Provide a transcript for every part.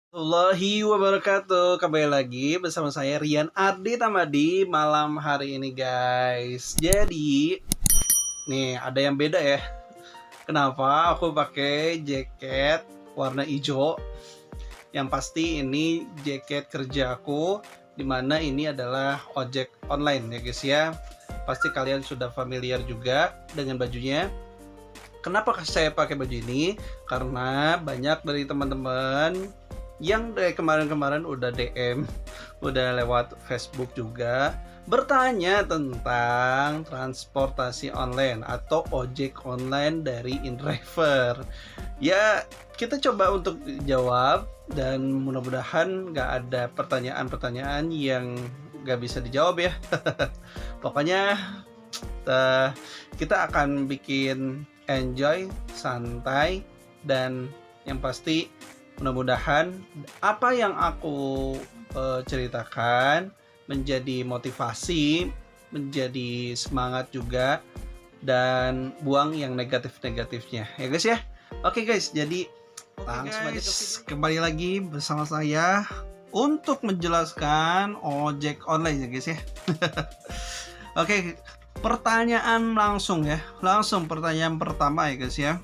Warahmatullahi wabarakatuh. Kembali lagi bersama saya Rian Ardi Tamadi malam hari ini guys. Jadi nih ada yang beda ya. Kenapa aku pakai jaket warna hijau? Yang pasti ini jaket kerja aku, dimana ini adalah ojek online ya guys ya. Pasti kalian sudah familiar juga dengan bajunya. Kenapa saya pakai baju ini? Karena banyak dari teman-teman yang dari kemarin-kemarin udah DM, udah lewat Facebook juga bertanya tentang transportasi online atau ojek online dari InDriver. Ya, kita coba untuk jawab dan mudah-mudahan nggak ada pertanyaan-pertanyaan yang nggak bisa dijawab ya. Pokoknya kita akan bikin enjoy, santai, dan yang pasti mudah-mudahan apa yang aku ceritakan menjadi motivasi, menjadi semangat juga, dan buang yang negatif-negatifnya ya guys ya. Oke guys, jadi langsung aja kembali lagi bersama saya untuk menjelaskan ojek online ya guys ya. Oke, pertanyaan langsung ya. Langsung pertanyaan pertama ya guys ya.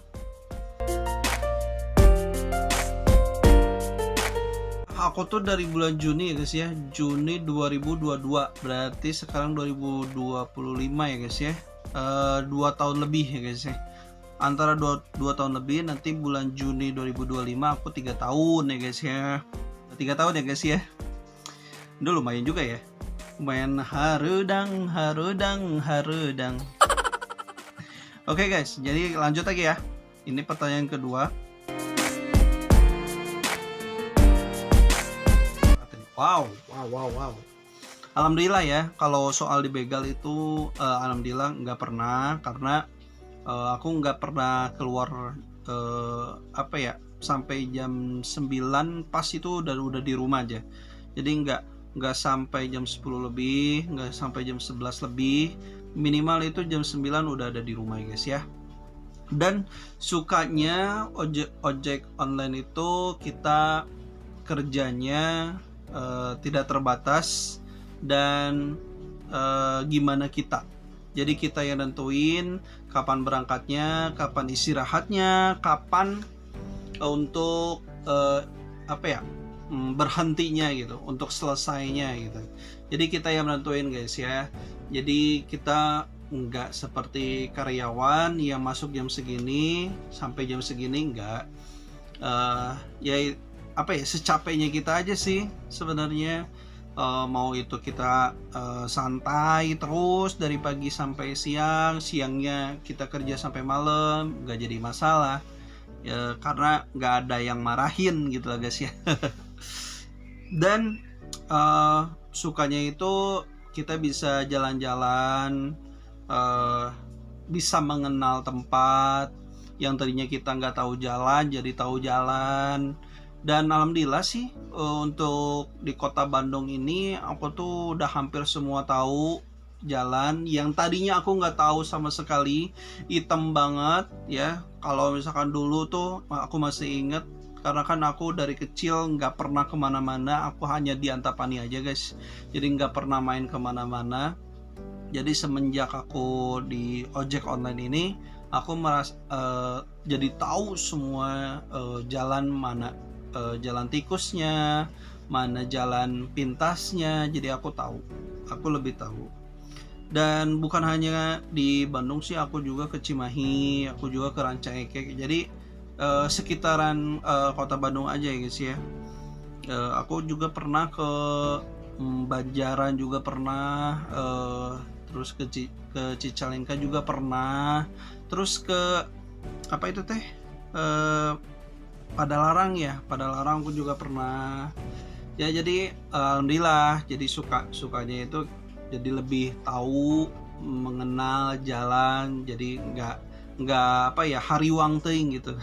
Aku tuh dari bulan Juni ya guys ya, Juni 2022, berarti sekarang 2025 ya guys ya, 2 tahun lebih ya guys ya, antara 2 tahun lebih, nanti bulan Juni 2025 aku 3 tahun ya guys ya, 3 tahun ya guys ya, udah lumayan juga ya, lumayan harudang. Oke guys, jadi lanjut lagi ya, ini pertanyaan kedua. Wow. Alhamdulillah ya, kalau soal dibegal itu alhamdulillah nggak pernah, karena aku nggak pernah keluar sampai jam 9 pas itu udah di rumah aja. Jadi nggak sampai jam 10 lebih, nggak sampai jam 11 lebih, minimal itu jam 9 udah ada di rumah ya guys ya. Dan sukanya ojek online itu kita kerjanya tidak terbatas dan gimana kita. Jadi kita yang nentuin kapan berangkatnya, kapan istirahatnya, kapan untuk berhentinya gitu, untuk selesainya gitu. Jadi kita yang nentuin guys ya. Jadi kita nggak seperti karyawan yang masuk jam segini sampai jam segini, nggak. Secapeknya kita aja sih sebenarnya. Mau itu kita santai terus dari pagi sampai siang, siangnya kita kerja sampai malam, nggak jadi masalah ya, karena nggak ada yang marahin gitu lah guys ya. Dan sukanya itu kita bisa jalan-jalan, bisa mengenal tempat yang tadinya kita nggak tahu jalan jadi tahu jalan. Dan alhamdulillah sih untuk di kota Bandung ini aku tuh udah hampir semua tahu jalan yang tadinya aku nggak tahu sama sekali, hitam banget ya. Kalau misalkan dulu tuh aku masih inget, karena kan aku dari kecil nggak pernah kemana-mana, aku hanya di Antapani aja guys, jadi nggak pernah main kemana-mana. Jadi semenjak aku di ojek online ini, aku merasa jadi tahu semua jalan mana, jalan tikusnya, mana jalan pintasnya. Jadi aku lebih tahu. Dan bukan hanya di Bandung sih, aku juga ke Cimahi, aku juga ke Rancaekek. Jadi sekitaran kota Bandung aja ya guys ya. Aku juga pernah ke Banjaran juga pernah, terus ke Cicalengka juga pernah, terus ke apa itu teh, Padalarang aku juga pernah ya. Jadi alhamdulillah, jadi sukanya itu jadi lebih tahu, mengenal jalan, jadi nggak hariwang ting gitu.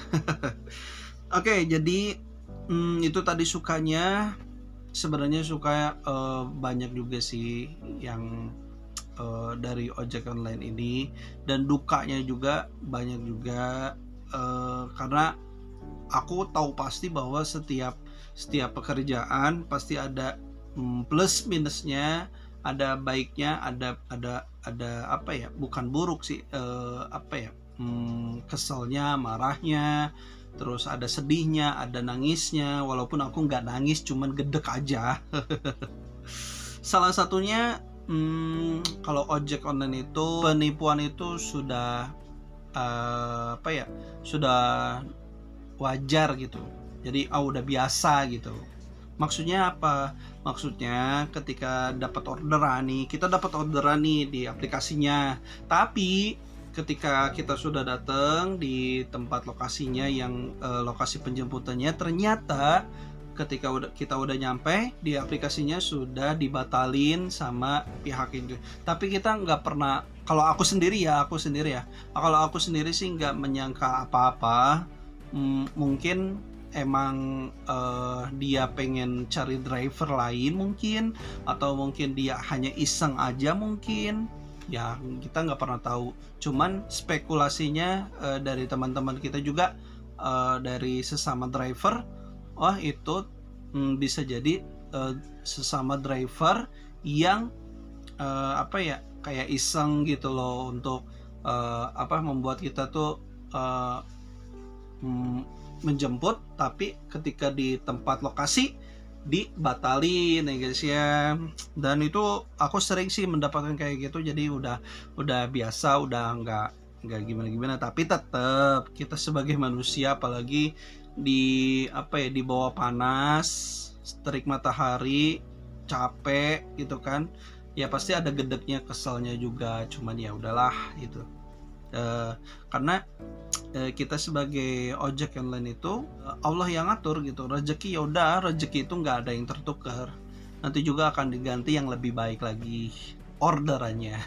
Oke, jadi itu tadi sukanya. Sebenarnya suka banyak juga sih yang dari ojek online ini, dan dukanya juga banyak juga, karena aku tahu pasti bahwa setiap setiap pekerjaan pasti ada plus minusnya, ada baiknya, ada apa ya, bukan buruk sih, apa ya, keselnya, marahnya, terus ada sedihnya, ada nangisnya. Walaupun aku nggak nangis, cuman gedek aja. Salah satunya, kalau ojek online itu penipuan itu sudah apa ya, sudah wajar gitu. Jadi udah biasa gitu. Maksudnya apa? Maksudnya ketika dapat orderan nih, kita dapat orderan nih di aplikasinya. Tapi ketika kita sudah datang di tempat lokasinya yang lokasi penjemputannya, ternyata ketika kita udah nyampe di aplikasinya sudah dibatalin sama pihak itu. Tapi kita nggak pernah, kalau aku sendiri ya, kalau aku sendiri sih nggak menyangka apa-apa. Mungkin emang dia pengen cari driver lain mungkin, atau mungkin dia hanya iseng aja mungkin ya, kita nggak pernah tahu. Cuman spekulasinya dari teman-teman kita juga, dari sesama driver, wah itu bisa jadi sesama driver yang apa ya, kayak iseng gitu loh, untuk apa, membuat kita tuh menjemput, tapi ketika di tempat lokasi dibatalin ya guys ya. Dan itu aku sering sih mendapatkan kayak gitu, jadi udah biasa, udah nggak gimana-gimana. Tapi tetap kita sebagai manusia, apalagi di apa ya, di bawah panas terik matahari, capek gitu kan ya, pasti ada gedeknya, keselnya juga. Cuman ya udahlah itu, karena kita sebagai ojek online itu Allah yang ngatur gitu. Rezeki ya udah, rezeki itu nggak ada yang tertukar, nanti juga akan diganti yang lebih baik lagi orderannya.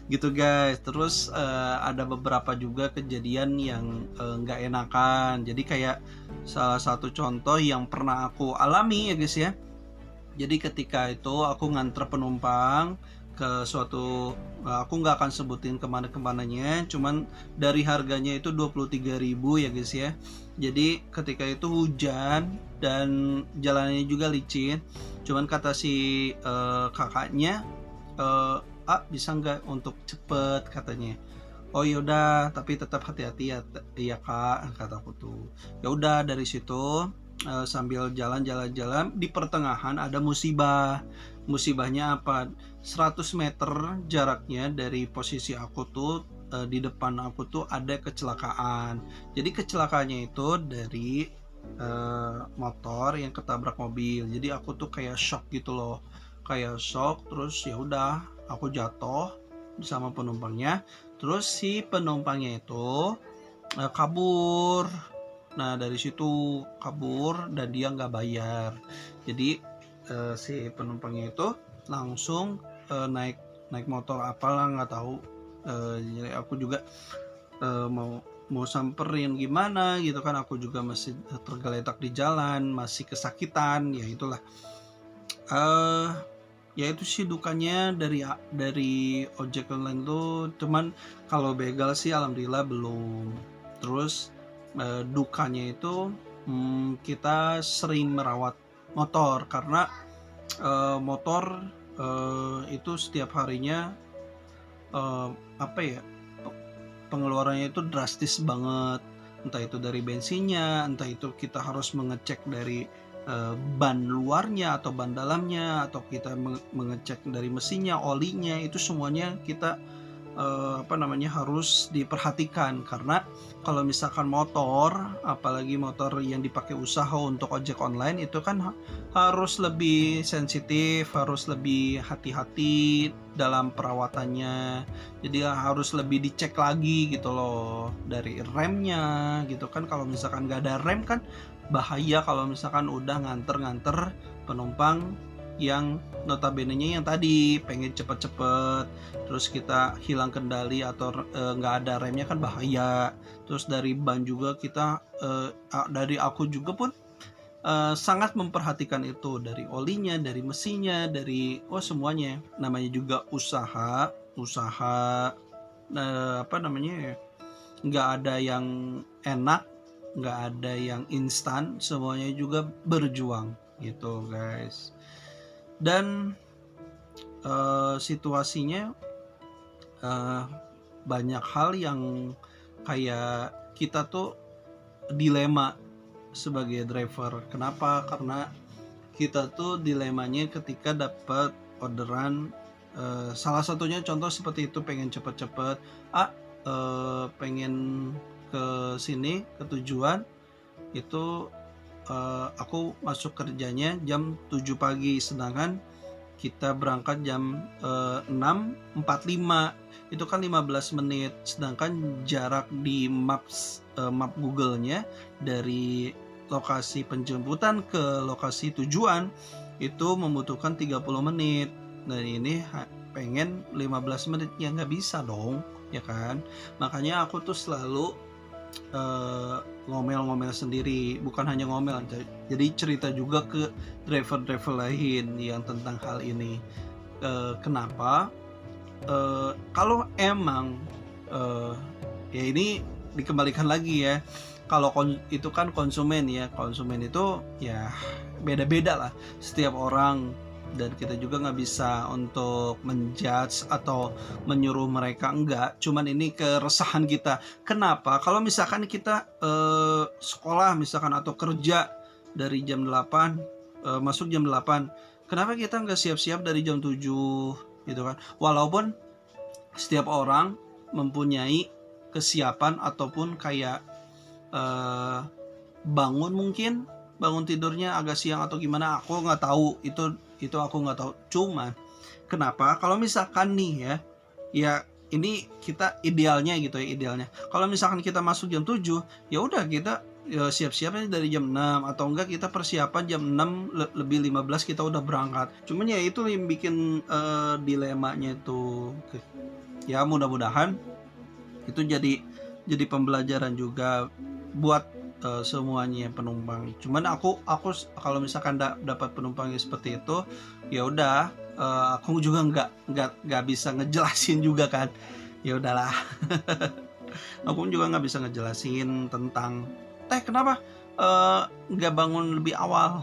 Gitu guys. Terus ada beberapa juga kejadian yang nggak enakan. Jadi kayak salah satu contoh yang pernah aku alami ya guys ya. Jadi ketika itu aku nganter penumpang ke suatu, aku nggak akan sebutin kemana-kemananya, cuman dari harganya itu 23.000 ya guys ya. Jadi ketika itu hujan dan jalannya juga licin, cuman kata si kakaknya, bisa nggak untuk cepet katanya. Oh yaudah, tapi tetap hati-hati ya, iya kak, kataku tuh. Ya udah, dari situ sambil jalan-jalan di pertengahan ada musibah. Musibahnya apa? 100 meter jaraknya dari posisi aku tuh, di depan aku tuh ada kecelakaan. Jadi kecelakaannya itu dari motor yang ketabrak mobil. Jadi aku tuh kayak shock gitu loh, kayak shock. Terus ya udah, aku jatuh bersama penumpangnya. Terus si penumpangnya itu kabur. Nah dari situ kabur dan dia nggak bayar. Jadi si penumpangnya itu langsung naik motor apalah nggak tahu. Jadi aku juga mau samperin gimana gitu kan, aku juga masih tergeletak di jalan, masih kesakitan ya. Itulah ya itu sih dukanya dari ojek online tuh. Cuman kalau begal sih alhamdulillah belum. Terus dukanya itu kita sering merawat motor, karena motor itu setiap harinya apa ya, pengeluarannya itu drastis banget. Entah itu dari bensinnya, entah itu kita harus mengecek dari ban luarnya atau ban dalamnya, atau kita mengecek dari mesinnya, olinya, itu semuanya kita harus diperhatikan. Karena kalau misalkan motor, apalagi motor yang dipakai usaha untuk ojek online, itu kan harus lebih sensitif, harus lebih hati-hati dalam perawatannya. Jadi harus lebih dicek lagi gitu loh, dari remnya gitu kan. Kalau misalkan nggak ada rem kan bahaya, kalau misalkan udah nganter penumpang yang notabene-nya yang tadi pengen cepet-cepet, terus kita hilang kendali atau nggak ada remnya kan bahaya. Terus dari ban juga kita, dari aku juga pun sangat memperhatikan itu, dari olinya, dari mesinnya, dari semuanya. Namanya juga usaha nggak ada yang enak nggak ada yang instan, semuanya juga berjuang gitu guys. Dan situasinya banyak hal yang kayak kita tuh dilema sebagai driver. Kenapa? Karena kita tuh dilemanya ketika dapat orderan, salah satunya contoh seperti itu, pengen cepet-cepet, pengen ke sini, ke tujuan itu, aku masuk kerjanya jam 7 pagi, sedangkan kita berangkat jam 6.45, itu kan 15 menit, sedangkan jarak di map Google-nya dari lokasi penjemputan ke lokasi tujuan itu membutuhkan 30 menit. Dan ini pengen 15 menit, ya nggak bisa dong, ya kan. Makanya aku tuh selalu ngomel-ngomel sendiri, bukan hanya ngomel, jadi cerita juga ke driver-driver lain yang tentang hal ini. Kenapa? Kalau emang ya ini dikembalikan lagi ya, kalau itu kan konsumen ya, konsumen itu ya beda-beda lah setiap orang, dan kita juga nggak bisa untuk menjudge atau menyuruh mereka, enggak. Cuman ini keresahan kita. Kenapa? Kalau misalkan kita sekolah misalkan atau kerja dari jam 8, masuk jam 8, kenapa kita nggak siap-siap dari jam 7 gitu kan? Walaupun setiap orang mempunyai kesiapan ataupun kayak bangun tidurnya agak siang atau gimana, aku nggak tahu, itu aku nggak tahu. Cuman kenapa kalau misalkan nih ya ini kita idealnya gitu ya, idealnya kalau misalkan kita masuk jam 7, ya udah kita siap-siapnya dari jam 6, atau enggak kita persiapan jam 6 lebih 15 kita udah berangkat. Cuman ya itu yang bikin dilemanya itu ya, mudah-mudahan itu jadi pembelajaran juga buat semuanya penumpang. Cuman aku kalau misalkan dapat penumpangnya seperti itu, ya udah, aku juga nggak bisa ngejelasin juga kan, ya udahlah. Aku juga nggak bisa ngejelasin tentang kenapa nggak bangun lebih awal.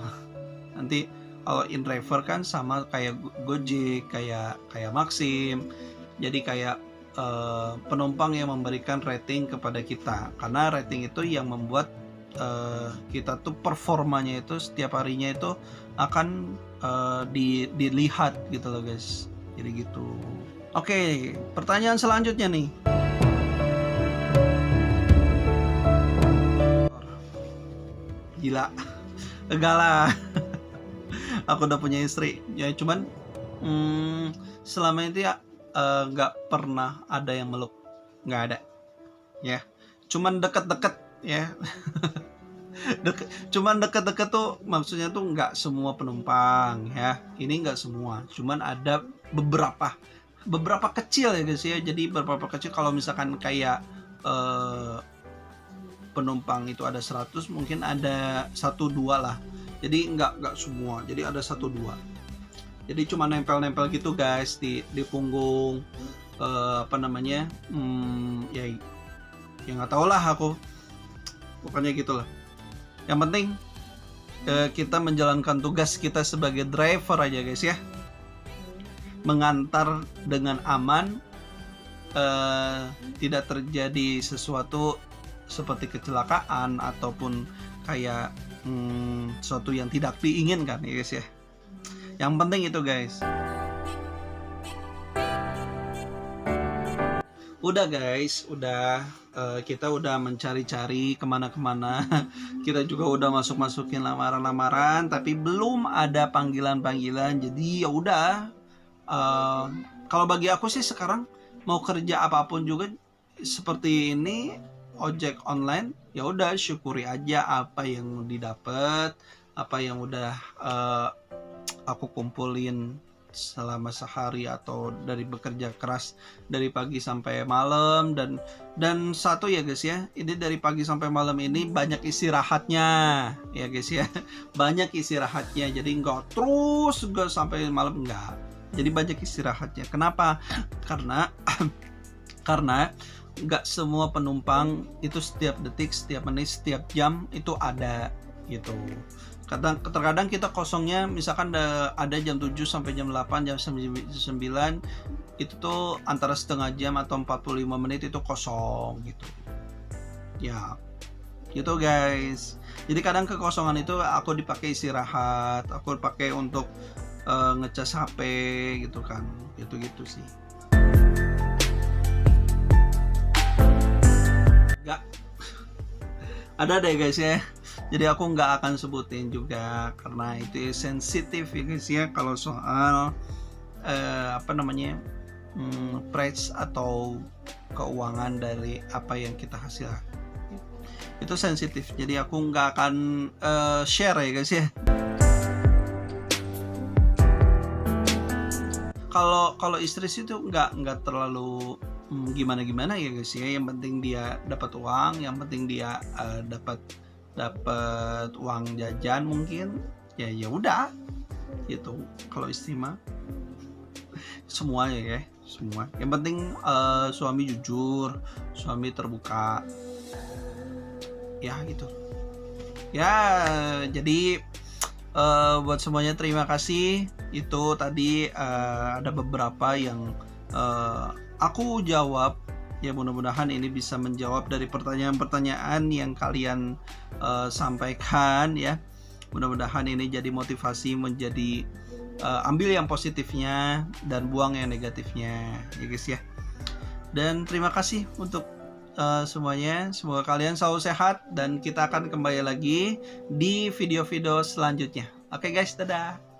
Nanti kalau in driver kan sama kayak Gojek, kayak Maxim, jadi kayak penumpang yang memberikan rating kepada kita, karena rating itu yang membuat kita tuh performanya itu setiap harinya itu akan dilihat gitu loh guys. Jadi gitu. Oke, pertanyaan selanjutnya nih. Gila, enggak lah. Aku udah punya istri ya, cuman selama itu ya nggak pernah ada yang meluk, nggak ada ya, cuman deket-deket ya. Cuman deket-deket tuh maksudnya tuh nggak semua penumpang ya, ini nggak semua, cuman ada beberapa kecil ya guys ya. Jadi beberapa kecil, kalau misalkan kayak penumpang itu ada 100, mungkin ada 1-2 lah, jadi nggak semua, jadi ada 1-2. Jadi cuma nempel-nempel gitu guys di punggung, ya nggak tau lah aku, pokoknya gitulah. Yang penting kita menjalankan tugas kita sebagai driver aja guys ya, mengantar dengan aman, tidak terjadi sesuatu seperti kecelakaan ataupun kayak sesuatu yang tidak diinginkan ya guys ya. Yang penting itu guys. Udah guys, kita udah mencari-cari kemana-kemana. Kita juga udah masukin lamaran-lamaran, tapi belum ada panggilan-panggilan. Jadi ya udah, kalau bagi aku sih sekarang mau kerja apapun juga seperti ini, ojek online, ya udah syukuri aja apa yang didapat, apa yang udah aku kumpulin selama sehari atau dari bekerja keras dari pagi sampai malam. Dan satu ya guys ya, ini dari pagi sampai malam ini banyak istirahatnya ya guys ya. Banyak istirahatnya, jadi nggak terus nggak sampai malam, enggak, jadi banyak istirahatnya. Kenapa? Karena nggak semua penumpang itu setiap detik, setiap menit, setiap jam itu ada gitu. Terkadang kita kosongnya misalkan ada jam 7 sampai jam 8, jam 9 itu tuh antara setengah jam atau 45 menit itu kosong gitu. Ya, gitu guys. Jadi kadang kekosongan itu aku dipakai istirahat, aku pakai untuk ngecas HP gitu kan. Gitu-gitu sih. Gak ada deh guys ya. Jadi aku nggak akan sebutin juga karena itu sensitif ya guys ya, kalau soal price atau keuangan dari apa yang kita hasilkan itu sensitif. Jadi aku nggak akan share ya guys ya. Kalau istri itu nggak terlalu gimana ya guys ya. Yang penting dia dapat uang, yang penting dia dapat uang jajan mungkin, ya udah gitu. Kalau istri mah semua ya, semua. Yang penting suami jujur, suami terbuka, ya gitu. Ya jadi buat semuanya terima kasih. Itu tadi ada beberapa yang aku jawab. Ya mudah-mudahan ini bisa menjawab dari pertanyaan-pertanyaan yang kalian sampaikan ya. Mudah-mudahan ini jadi motivasi, menjadi ambil yang positifnya dan buang yang negatifnya ya guys ya. Dan terima kasih untuk semuanya. Semoga kalian selalu sehat dan kita akan kembali lagi di video-video selanjutnya. Oke guys, dadah.